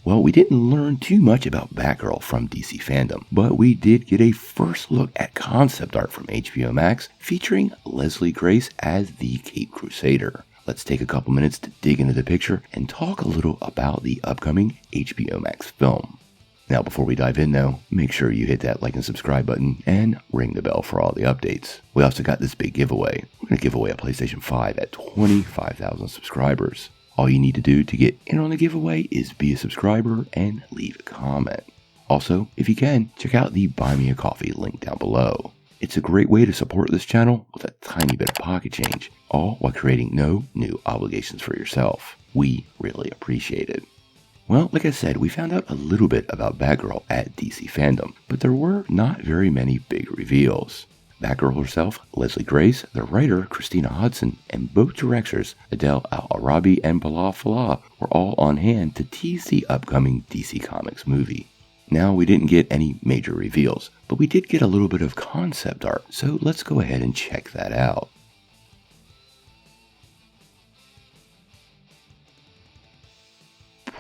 Well, we didn't learn too much about Batgirl from DC Fandome, but we did get a first look at concept art from HBOMax featuring Leslie Grace as the Caped Crusader. Let's take a couple minutes to dig into the picture and talk a little about the upcoming HBOMax film. Now, before we dive in though, make sure you hit that like and subscribe button and ring the bell for all the updates. We also got this big giveaway. We're going to give away a PlayStation 5 at 25,000 subscribers. All you need to do to get in on the giveaway is be a subscriber and leave a comment. Also, if you can, check out the Buy Me a Coffee link down below. It's a great way to support this channel with a tiny bit of pocket change, all while creating no new obligations for yourself. We really appreciate it. Well, like I said, we found out a little bit about Batgirl at DC Fandome, but there were not very many big reveals. Batgirl herself, Leslie Grace, the writer, Christina Hodson, and both directors, Adele Al-Arabi and Bilal Fallah, were all on hand to tease the upcoming DC Comics movie. Now, we didn't get any major reveals, but we did get a little bit of concept art, so let's go ahead and check that out.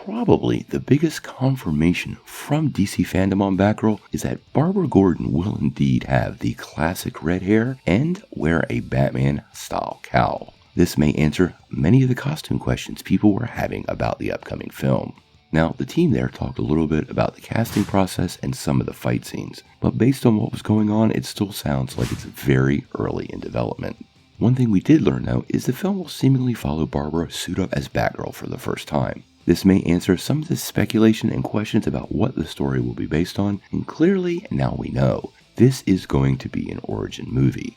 Probably the biggest confirmation from DC Fandome on Batgirl is that Barbara Gordon will indeed have the classic red hair and wear a Batman-style cowl. This may answer many of the costume questions people were having about the upcoming film. Now, the team there talked a little bit about the casting process and some of the fight scenes, but based on what was going on, it still sounds like it's very early in development. One thing we did learn though is the film will seemingly follow Barbara suit up as Batgirl for the first time. This may answer some of the speculation and questions about what the story will be based on, and clearly, now we know, this is going to be an origin movie.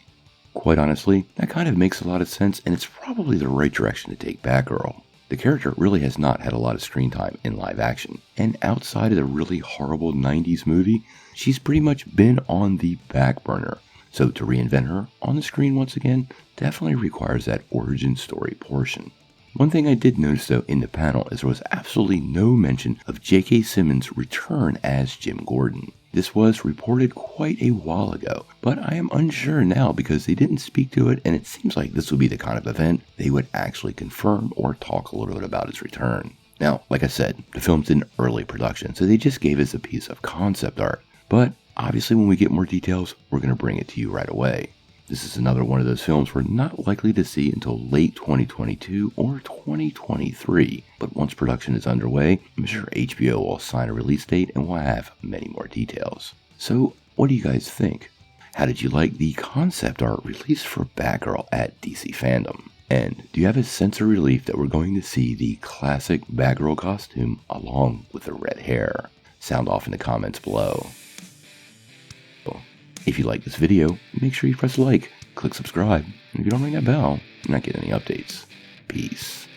Quite honestly, that kind of makes a lot of sense, and it's probably the right direction to take Batgirl. The character really has not had a lot of screen time in live action, and outside of the really horrible 90s movie, she's pretty much been on the back burner. So to reinvent her on the screen once again definitely requires that origin story portion. One thing I did notice though in the panel is there was absolutely no mention of J.K. Simmons' return as Jim Gordon. This was reported quite a while ago, but I am unsure now because they didn't speak to it, and it seems like this would be the kind of event they would actually confirm or talk a little bit about its return. Now, like I said, the film's in early production, so they just gave us a piece of concept art, but obviously when we get more details, we're going to bring it to you right away. This is another one of those films we're not likely to see until late 2022 or 2023, but once production is underway, I'm sure HBO will assign a release date and we'll have many more details. So, what do you guys think? How did you like the concept art released for Batgirl at DC Fandome? And do you have a sense of relief that we're going to see the classic Batgirl costume along with the red hair? Sound off in the comments below. If you like this video, make sure you press like, click subscribe, and if you don't ring that bell, you're not getting any updates. Peace.